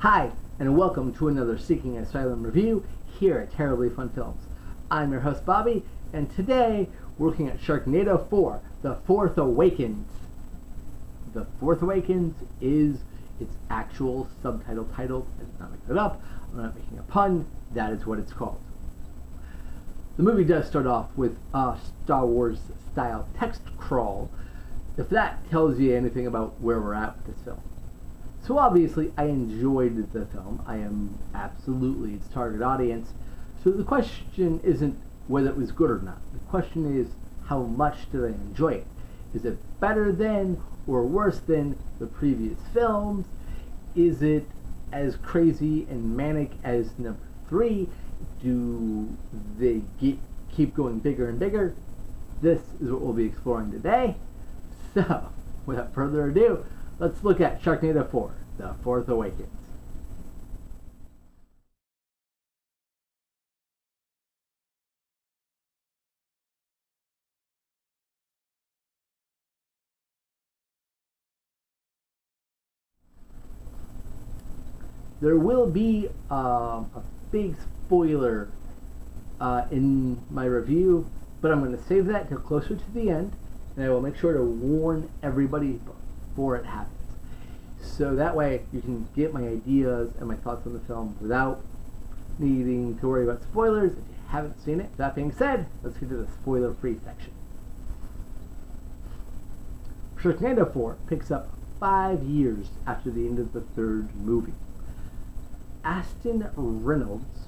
Hi, and welcome to another Seeking Asylum review here at Terribly Fun Films. I'm your host Bobby, and today we're looking at Sharknado 4, The Fourth Awakens. The Fourth Awakens is its actual subtitle title. I did not make that up. I'm not making a pun. That is what it's called. The movie does start off with a Star Wars style text crawl, if that tells you anything about where we're at with this film. So obviously I enjoyed the film. I am absolutely its target audience. So the question isn't whether it was good or not. The question is, how much did I enjoy it? Is it better than or worse than the previous films? Is it as crazy and manic as number 3? Do they keep going bigger and bigger? This is what we'll be exploring today. So, without further ado, let's look at Sharknado 4, The Fourth Awakens. There will be a big spoiler in my review, but I'm going to save that till closer to the end, and I will make sure to warn everybody before it happens. So that way you can get my ideas and my thoughts on the film without needing to worry about spoilers if you haven't seen it. That being said, let's get to the spoiler-free section. Sharknado 4 picks up 5 years after the end of the third movie. Aston Reynolds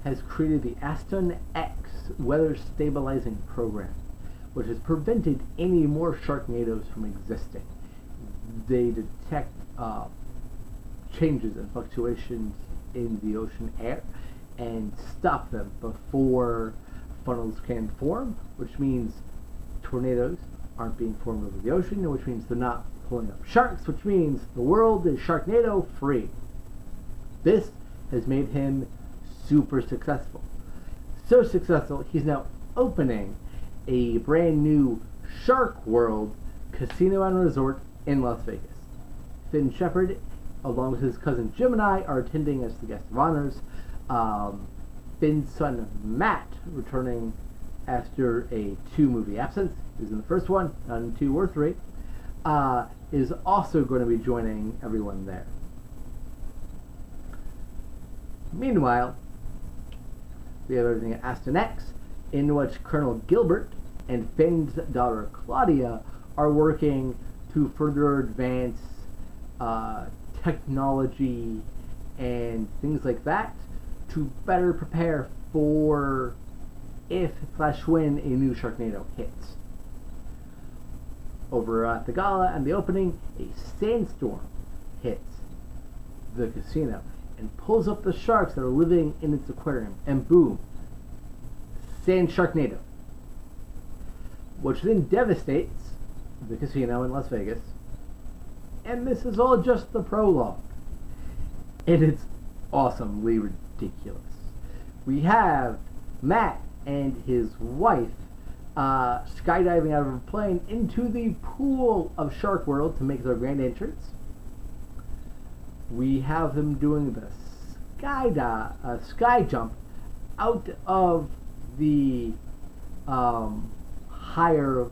has created the Aston X weather stabilizing program, which has prevented any more Sharknadoes from existing. They detect changes and fluctuations in the ocean air and stop them before funnels can form, which means tornadoes aren't being formed over the ocean, which means they're not pulling up sharks, which means the world is Sharknado free. This has made him super successful. So successful, he's now opening a brand new Shark World casino and resort in Las Vegas. Finn Shepard, along with his cousin Jim and I, are attending as the guest of honors. Finn's son Matt, returning after a 2-movie absence, he was in the first one, not in 2 or 3, is also going to be joining everyone there. Meanwhile, we have everything at Aston X, in which Colonel Gilbert and Finn's daughter Claudia are working to further advance technology and things like that to better prepare for if/when a new Sharknado hits. Over at the gala and the opening, a sandstorm hits the casino and pulls up the sharks that are living in its aquarium, and boom, Sand Sharknado, which then devastates the casino in Las Vegas. And this is all just the prologue, and it's awesomely ridiculous. We have Matt and his wife skydiving out of a plane into the pool of Shark World to make their grand entrance. We have them doing the sky jump out of the higher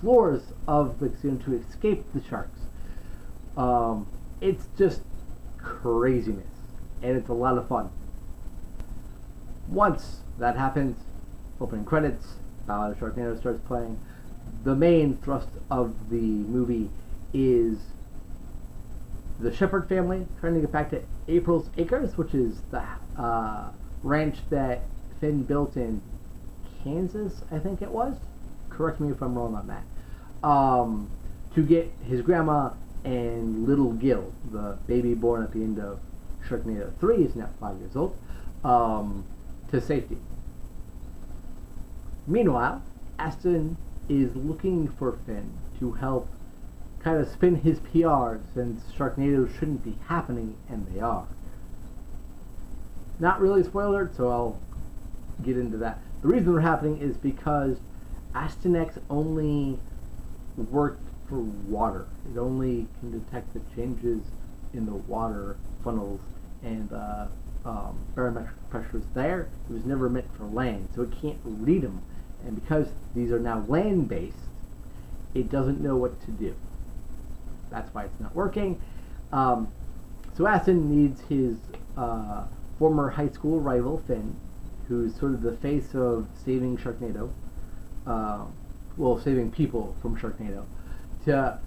floors of the casino to escape the sharks. It's just craziness, and it's a lot of fun. Once that happens, opening credits, Ballad of Sharknado starts playing. The main thrust of the movie is the Shepard family trying to get back to April's Acres, which is the ranch that Finn built in Kansas, I think it was. Correct me if I'm wrong on that. To get his grandma and little Gil, the baby born at the end of Sharknado 3, is now 5 years old, to safety. Meanwhile, Aston is looking for Finn to help kind of spin his PR, since Sharknado shouldn't be happening, and they are. Not really a spoiler, so I'll get into that. The reason they're happening is because Aston X only worked for water. It only can detect the changes in the water funnels and barometric pressures there. It was never meant for land, so it can't read them. And because these are now land-based, it doesn't know what to do. That's why it's not working. So Aston needs his former high school rival, Finn, who's sort of the face of saving Sharknado, well, saving people from Sharknado, to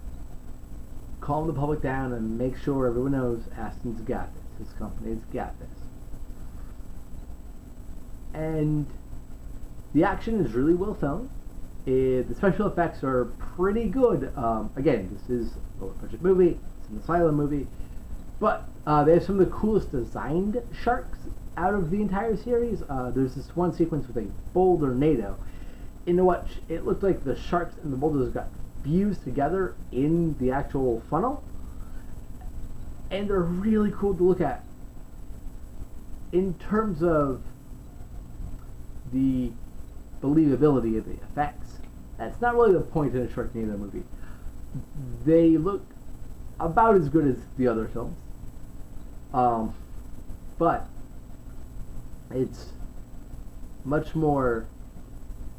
calm the public down and make sure everyone knows Aston's got this. His company's got this. And the action is really well filmed. The special effects are pretty good. Again, this is a lower budget movie. It's an asylum movie. But they have some of the coolest designed sharks out of the entire series. There's this one sequence with a boulder-nado in which it looked like the sharks and the boulders got fused together in the actual funnel. And they're really cool to look at. In terms of the believability of the effects, that's not really the point in a Sharknado movie. They look about as good as the other films, but it's much more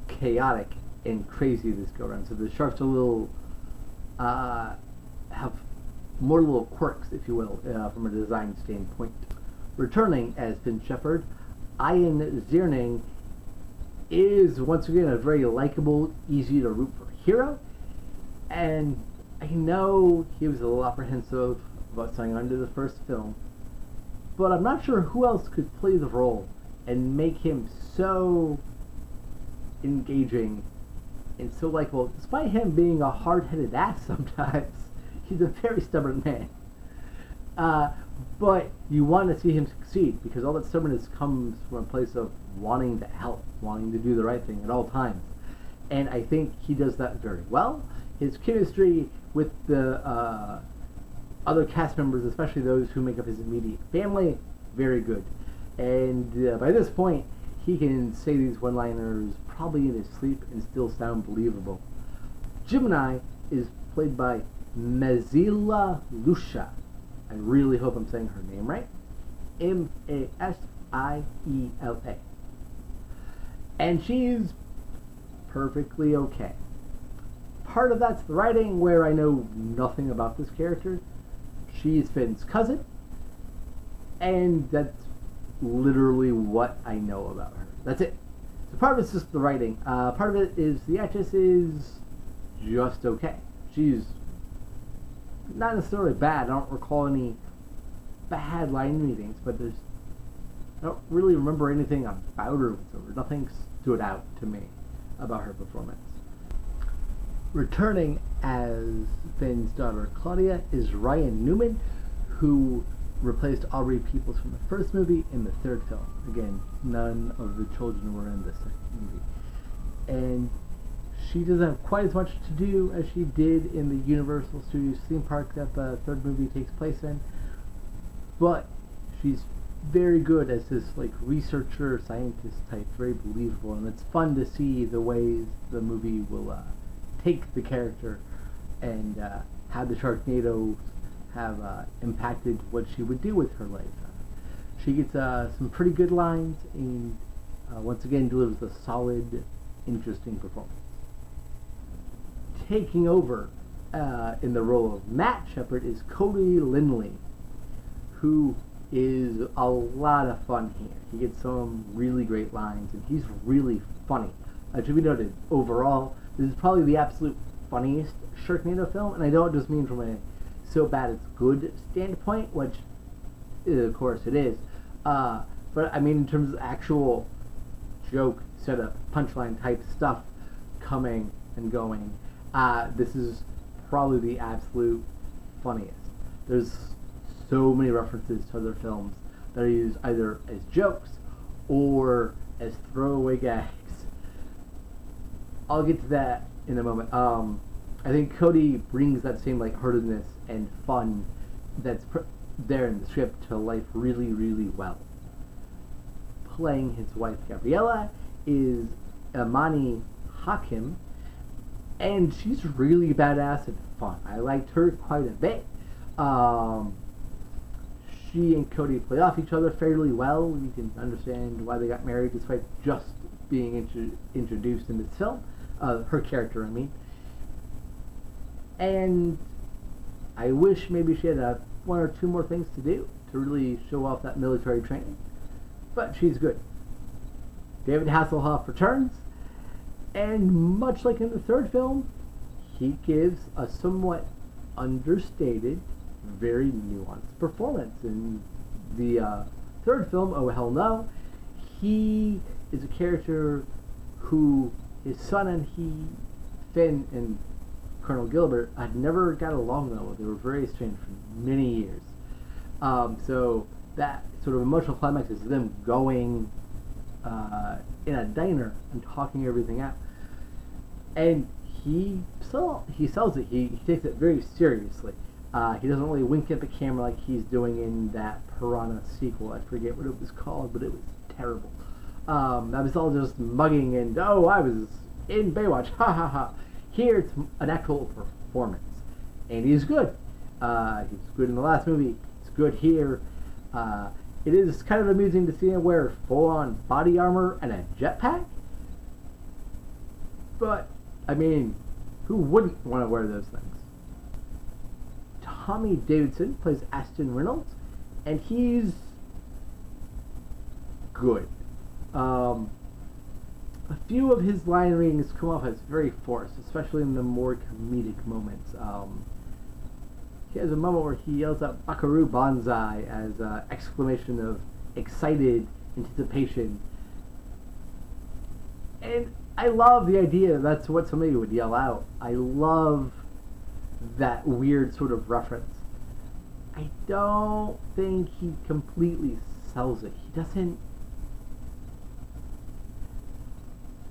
chaotic and crazy this go around. So the sharks are a little have more little quirks, if you will, from a design standpoint. Returning as Finn Shepard, Ian Ziering is once again a very likable, easy to root for hero, and I know he was a little apprehensive about signing on to the first film, but I'm not sure who else could play the role and make him so engaging and so likable, despite him being a hard-headed ass sometimes. He's a very stubborn man. But you want to see him succeed, because all that stubbornness comes from a place of wanting to help, wanting to do the right thing at all times. And I think he does that very well. His chemistry with the other cast members, especially those who make up his immediate family, very good. And by this point, he can say these one-liners probably in his sleep and still sound believable. Gemini is played by Masiela Lucia. I really hope I'm saying her name right. Masiela. And she's perfectly okay. Part of that's the writing, where I know nothing about this character. She's Finn's cousin, and that's literally what I know about her. That's it. So part of it's just the writing. Part of it is the actress is just okay. She's not necessarily bad. I don't recall any bad line readings, but I don't really remember anything about her whatsoever. Nothing stood out to me about her performance. Returning as Finn's daughter Claudia is Ryan Newman, who replaced Aubrey Peoples from the first movie in the third film. Again, none of the children were in the second movie. And she doesn't have quite as much to do as she did in the Universal Studios theme park that the third movie takes place in, but she's very good as this like researcher, scientist type, very believable, and it's fun to see the ways the movie will take the character and how the Sharknadoes have impacted what she would do with her life. She gets some pretty good lines and once again delivers a solid, interesting performance. Taking over in the role of Matt Shepard is Cody Lindley, who is a lot of fun here. He gets some really great lines, and he's really funny. To be noted, overall, this is probably the absolute funniest Sharknado film, and I don't just mean from a so bad it's good standpoint, which of course it is, but I mean in terms of actual joke, setup, punchline type stuff coming and going. This is probably the absolute funniest. There's so many references to other films that are used either as jokes or as throwaway gags. I'll get to that in a moment. I think Cody brings that same lightheartedness and fun that's there in the script to life really, really well. Playing his wife Gabriella is Imani Hakim, and she's really badass and fun. I liked her quite a bit. she and Cody play off each other fairly well. You can understand why they got married despite just being introduced in this film. Her character, I mean. And I wish maybe she had one or two more things to do to really show off that military training. But she's good. David Hasselhoff returns, and much like in the third film, he gives a somewhat understated, very nuanced performance. In the third film, Oh Hell No, he is a character who his son and Finn and Colonel Gilbert, had never got along though. They were very estranged for many years. So that sort of emotional climax is them going in a diner and talking everything out. And he sells it. He takes it very seriously. He doesn't really wink at the camera like he's doing in that Piranha sequel. I forget what it was called, but it was terrible. That was all just mugging and, oh, I was in Baywatch, ha ha ha. Here it's an actual performance. And he's good. He's good in the last movie. He's good here. It is kind of amusing to see him wear full-on body armor and a jetpack. But, I mean, who wouldn't want to wear those things? Tommy Davidson plays Aston Reynolds, and he's good. A few of his line readings come off as very forced, especially in the more comedic moments. He has a moment where he yells out "Buckaroo Banzai" as an exclamation of excited anticipation. And I love the idea that's what somebody would yell out. I love that weird sort of reference. I don't think he completely sells it. He doesn't.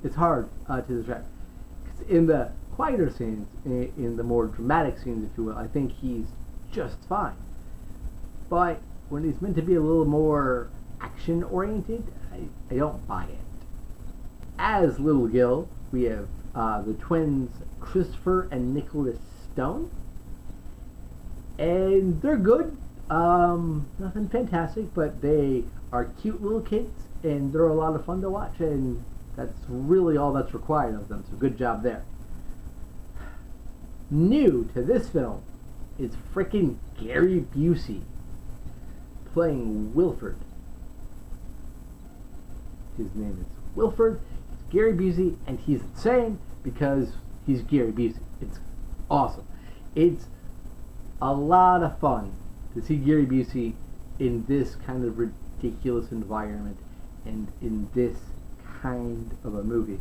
It's hard to describe. 'Cause in the quieter scenes, in the more dramatic scenes, if you will, I think he's just fine. But when he's meant to be a little more action-oriented, I don't buy it. As Little Gil, we have the twins Christopher and Nicholas Stone. And they're good. Nothing fantastic, but they are cute little kids, and they're a lot of fun to watch, and that's really all that's required of them, so good job there. New to this film is frickin' Gary Busey playing Wilford. His name is Wilford. It's Gary Busey, and he's insane because he's Gary Busey. It's awesome. It's a lot of fun to see Gary Busey in this kind of ridiculous environment and in this kind of a movie.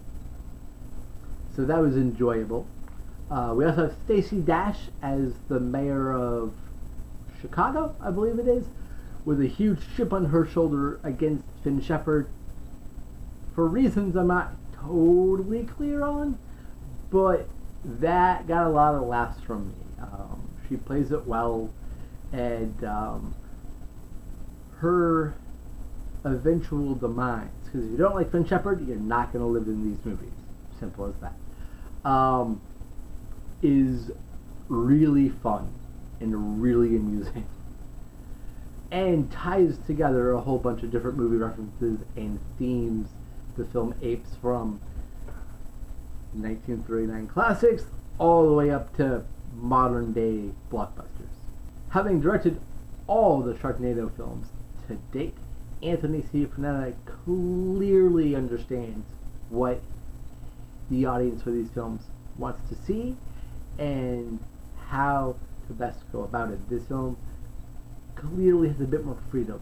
So that was enjoyable. We also have Stacey Dash as the mayor of Chicago, I believe it is, with a huge chip on her shoulder against Finn Shepard for reasons I'm not totally clear on, but that got a lot of laughs from me. She plays it well, and her eventual demise, because if you don't like Finn Shepard, you're not going to live in these movies. Simple as that. Is really fun and really amusing, and ties together a whole bunch of different movie references and themes the film apes, from 1939 classics all the way up to modern day blockbusters. Having directed all the Sharknado films to date, Anthony C. Frenetta clearly understands what the audience for these films wants to see and how to best go about it. This film clearly has a bit more freedom.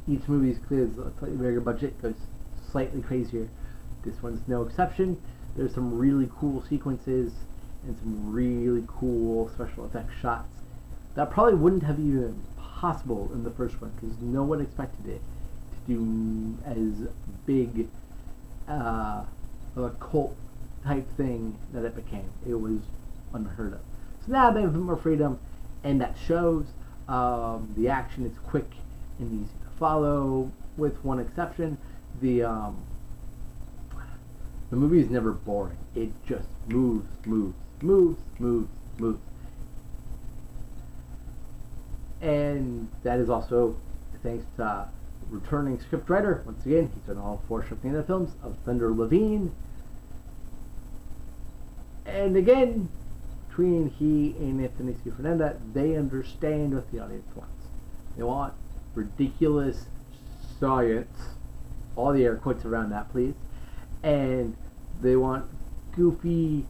Each movie is clear, a slightly bigger budget, goes slightly crazier. This one's no exception. There's some really cool sequences and some really cool special effects shots that probably wouldn't have even been possible in the first one, because no one expected it to do as big of a cult type thing that it became. It was unheard of. So now they have a bit more freedom, and that shows. The action is quick and easy to follow, with one exception. The movie is never boring. It just moves. And that is also thanks to returning scriptwriter, once again, he's done all 4 Sharknado films, of Thunder Levine. And again, between he and Anthony C. Fernanda, they understand what the audience wants. They want ridiculous science, all the air quotes around that, please, and they want goofy,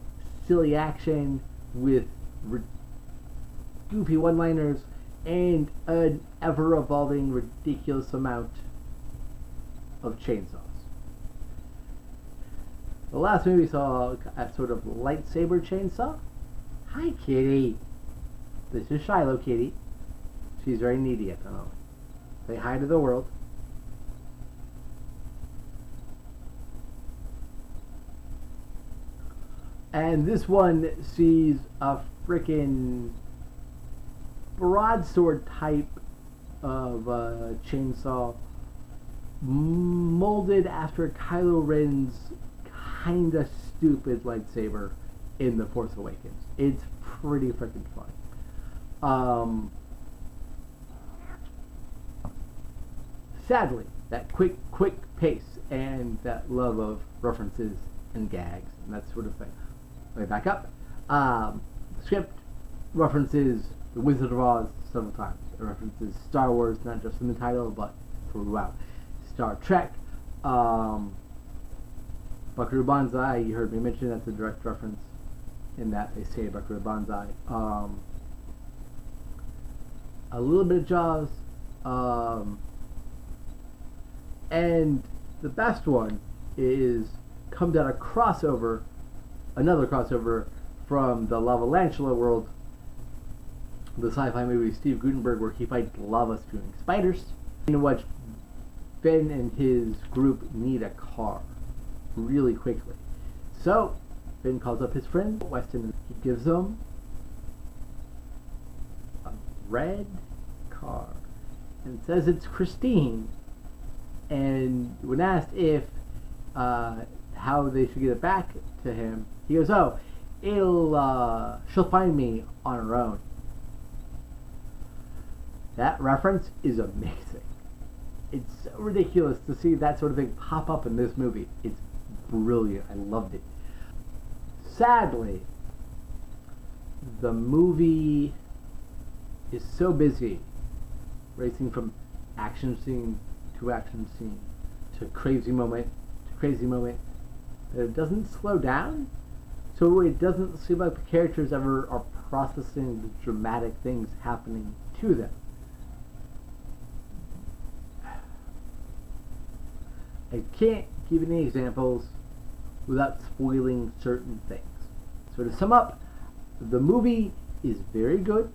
silly action with goofy one-liners and an ever-evolving, ridiculous amount of chainsaws. The last movie saw a sort of lightsaber chainsaw. Hi, kitty. This is Shiloh Kitty. She's very needy at the moment. Say hi to the world. And this one sees a frickin' broadsword type of chainsaw molded after Kylo Ren's kinda stupid lightsaber in The Fourth Awakens. It's pretty freaking fun. Sadly, that quick pace and that love of references and gags and that sort of thing. Let me back up. The script references The Wizard of Oz several times. It references Star Wars, not just in the title, but throughout. Star Trek, Buckaroo Banzai, you heard me mention that's a direct reference in that they say Buckaroo Banzai. A little bit of Jaws, and the best one comes out of crossover, another crossover from the Lavalantula world, the sci-fi movie Steve Gutenberg, where he fights lava-spewing spiders, in which Ben and his group need a car really quickly. So Ben calls up his friend Weston and he gives them a red car and says it's Christine. And when asked if how they should get it back to him, he goes, "Oh, she'll find me on her own." That reference is amazing. It's so ridiculous to see that sort of thing pop up in this movie. It's brilliant. I loved it. Sadly, the movie is so busy, racing from action scene to action scene to crazy moment to crazy moment, that it doesn't slow down. So it doesn't seem like the characters ever are processing the dramatic things happening to them. I can't give any examples without spoiling certain things. So to sum up, the movie is very good.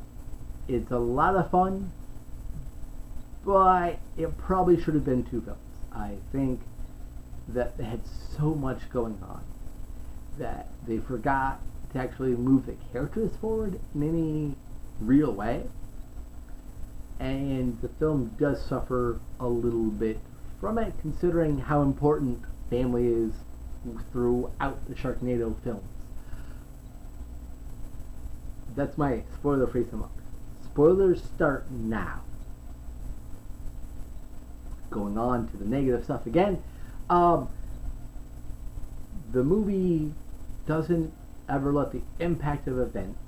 It's a lot of fun, but it probably should have been 2 films. I think that they had so much going on that they forgot to actually move the characters forward in any real way. And the film does suffer a little bit from it, considering how important family is throughout the Sharknado films. That's my spoiler-free sum up. Spoilers start now. Going on to the negative stuff again. The movie doesn't ever let the impact of events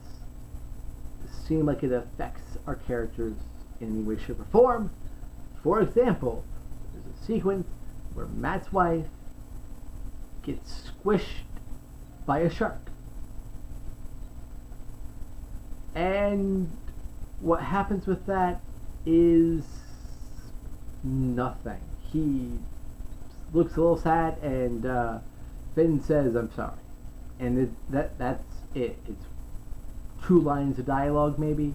seem like it affects our characters in any way, shape, or form. For example, there's a sequence where Matt's wife gets squished by a shark. And what happens with that is nothing. He looks a little sad, and Finn says, "I'm sorry," and that's it. It's 2 lines of dialogue, maybe,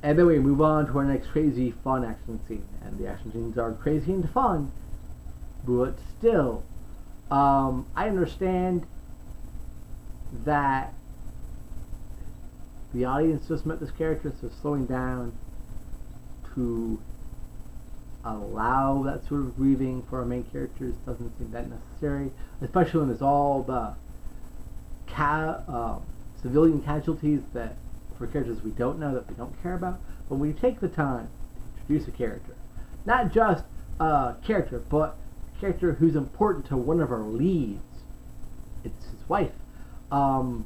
and then we move on to our next crazy, fun action scene. And the action scenes are crazy and fun, but still, I understand that the audience just met this character, so slowing down to allow that sort of grieving for our main characters doesn't seem that necessary, especially when there's all the civilian casualties that for characters we don't know, that we don't care about. But when you take the time to introduce a character not just a character, but a character who's important to one of our leads. It's his wife. And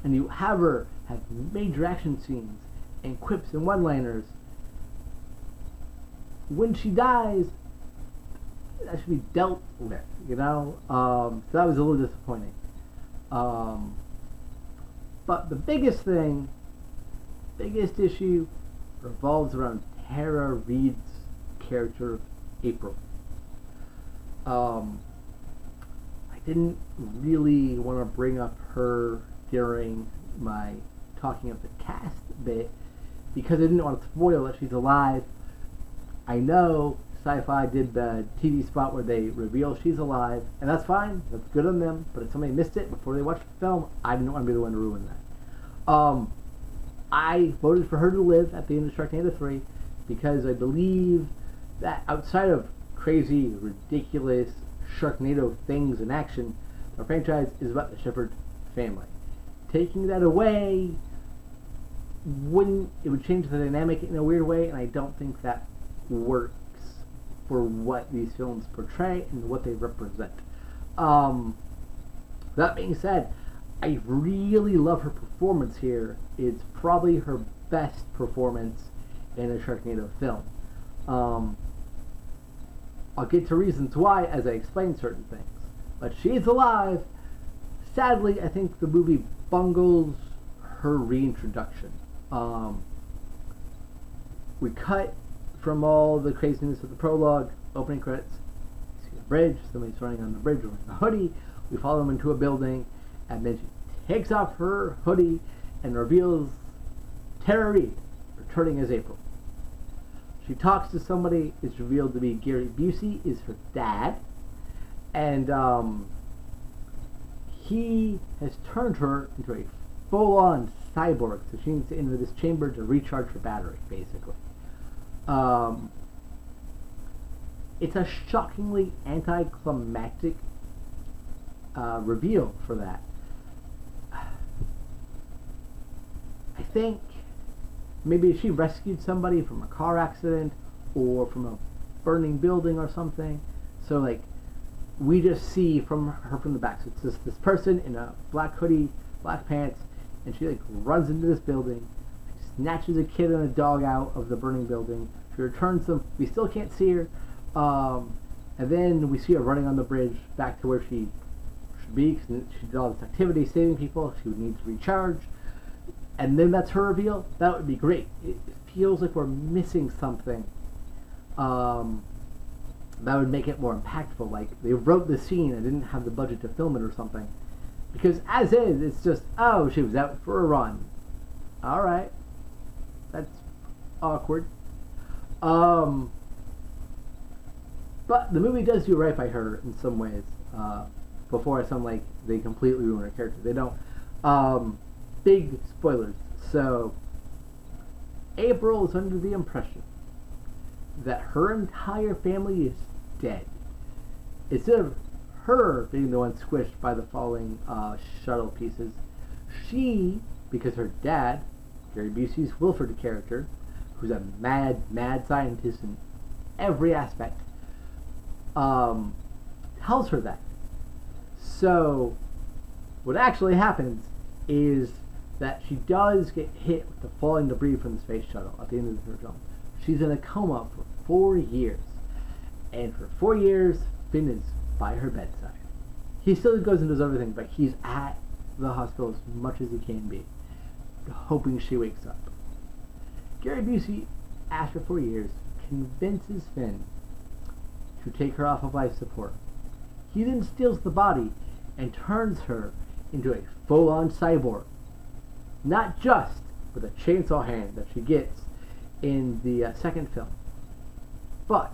you have her have major action scenes and quips and one-liners. When she dies, that should be dealt with, you know? So that was a little disappointing. But the biggest issue revolves around Tara Reid's character, April. I didn't really want to bring up her during my talking of the cast bit because I didn't want to spoil that she's alive. I know Sci-Fi did the TV spot where they reveal she's alive, and that's fine, that's good on them, but if somebody missed it before they watched the film, I didn't want to be the one to ruin that. I voted for her to live at the end of Sharknado 3 because I believe that outside of crazy, ridiculous Sharknado things in action, the franchise is about the Shepherd family. Taking that away it would change the dynamic in a weird way, and I don't think that works for what these films portray and what they represent. That being said, I really love her performance here. It's probably her best performance in a Sharknado film. I'll get to reasons why as I explain certain things. But she's alive. Sadly, I think the movie bungles her reintroduction. We cut from all the craziness of the prologue, opening credits. You see a bridge, somebody's running on the bridge with a hoodie. We follow them into a building, and then she takes off her hoodie and reveals Tara Reid, returning as April. She talks to somebody. It's revealed to be Gary Busey is her dad, and he has turned her into a full-on cyborg, so she needs to enter this chamber to recharge her battery, basically. It's a shockingly anticlimactic reveal for that. I think maybe she rescued somebody from a car accident or from a burning building or something. So like we just see from her from the back. So it's this person in a black hoodie, black pants, and she like runs into this building. She snatches a kid and a dog out of the burning building. She returns them. We still can't see her. And then we see her running on the bridge back to where she should be, because she did all this activity saving people. She would need to recharge. And then that's her reveal. That would be great. It feels like we're missing something. That would make it more impactful. Like they wrote the scene and didn't have the budget to film it or something. Because as is, it's just, oh, she was out for a run. Alright. That's awkward. But the movie does do right by her in some ways. Before I sound like they completely ruin her character. They don't. Big spoilers. So, April is under the impression that her entire family is dead. Instead of her being the one squished by the falling shuttle pieces, she, because her dad, Gary Busey's Wilford character, who's a mad scientist in every aspect, tells her that. So, what actually happens is that she does get hit with the falling debris from the space shuttle at the end of the film. She's in a coma for 4 years. And for 4 years, Finn is by her bedside. He still goes and does everything, but he's at the hospital as much as he can be, hoping she wakes up. Gary Busey, after 4 years, convinces Finn to take her off of life support. He then steals the body and turns her into a full-on cyborg. Not just with a chainsaw hand that she gets in the second film, but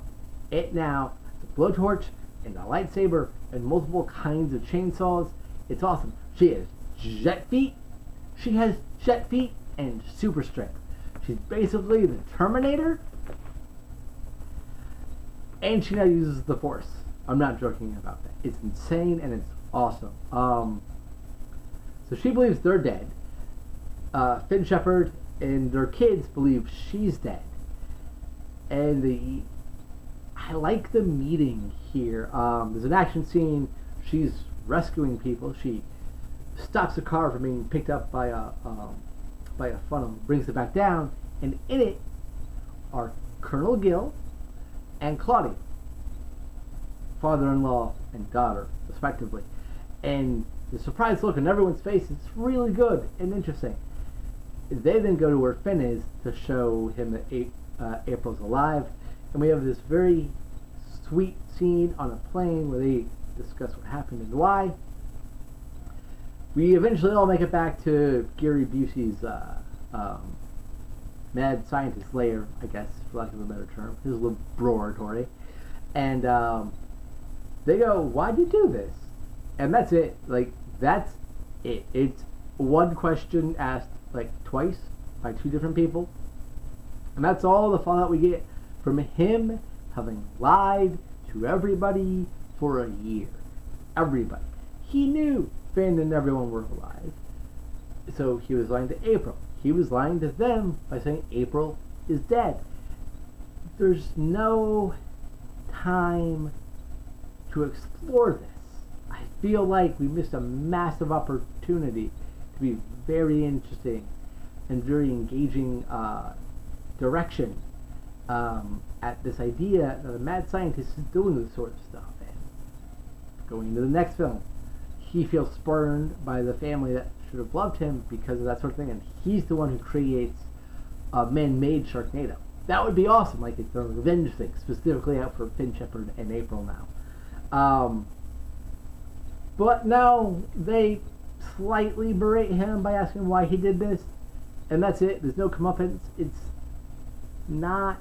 it now has a blowtorch and a lightsaber and multiple kinds of chainsaws. It's awesome. She has jet feet. She has jet feet and super strength. She's basically the Terminator. And she now uses the Force. I'm not joking about that. It's insane and it's awesome. So she believes they're dead. Finn Shepard and their kids believe she's dead. And I like the meeting here. There's an action scene. She's rescuing people. She stops a car from being picked up by a funnel, brings it back down, and in it are Colonel Gill and Claudia, father-in-law and daughter, respectively. And the surprised look on everyone's face is really good and interesting. They then go to where Finn is to show him that April's alive, and we have this very sweet scene on a plane where they discuss what happened and why. We eventually all make it back to Gary Busey's mad scientist lair, I guess, for lack of a better term, his laboratory. And they go, "Why'd you do this?" And that's it. Like, that's it. It's one question asked like twice by two different people. And that's all the fallout we get from him having lied to everybody for a year. Everybody. He knew Finn and everyone were alive. So he was lying to April. He was lying to them by saying April is dead. There's no time to explore this. I feel like we missed a massive opportunity to be very interesting and very engaging direction at this idea that a mad scientist is doing this sort of stuff. And going into the next film, he feels spurned by the family that should have loved him because of that sort of thing, and he's the one who creates a man-made Sharknado. That would be awesome, like it's a revenge thing, specifically out for Finn Shepard and April now. But no, they slightly berate him by asking why he did this, and that's it. There's no comeuppance. It's not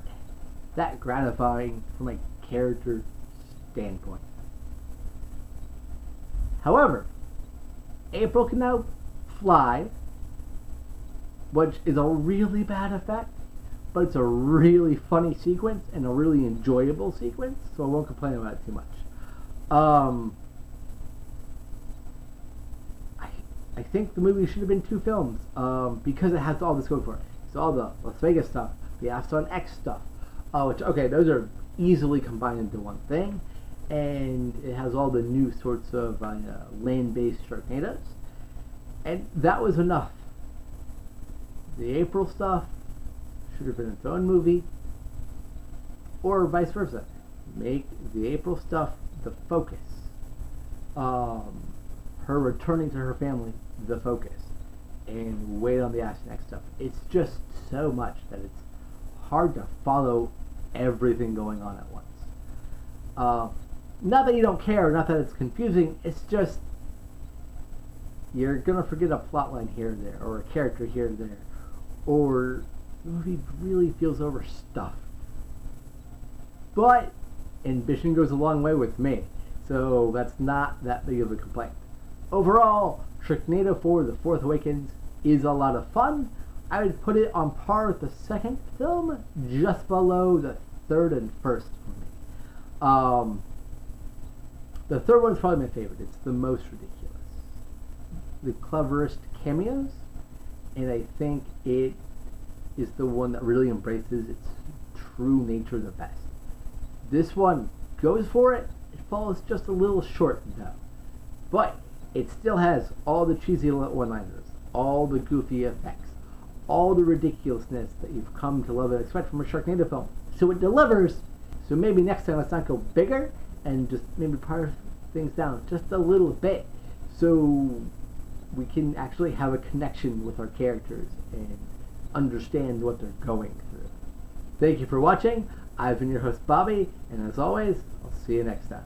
that gratifying from a character standpoint. However, April can now fly, which is a really bad effect, but it's a really funny sequence and a really enjoyable sequence, so I won't complain about it too much. I think the movie should have been two films because it has all this going for it. It's all the Las Vegas stuff, the Aston X stuff. Which, okay, those are easily combined into one thing, and it has all the new sorts of land-based Sharknadoes, and that was enough. The April stuff should have been its own movie, or vice versa. Make the April stuff the focus. Her returning to her family the focus, and wait on the Aston X stuff. It's just so much that it's hard to follow everything going on at once. Not that you don't care, not that it's confusing, it's just you're gonna forget a plotline here or there, or a character here or there, or the movie really feels overstuffed. But ambition goes a long way with me, so that's not that big of a complaint. Overall, Sharknado 4: The Fourth Awakens is a lot of fun. I would put it on par with the second film, just below the third and first for me. The third one's probably my favorite. It's the most ridiculous. The cleverest cameos, and I think it is the one that really embraces its true nature the best. This one goes for it. It falls just a little short though. But it still has all the cheesy one-liners, all the goofy effects, all the ridiculousness that you've come to love and expect from a Sharknado film. So it delivers. So maybe next time let's not go bigger and just maybe parse things down just a little bit so we can actually have a connection with our characters and understand what they're going through. Thank you for watching. I've been your host, Bobby, and as always, I'll see you next time.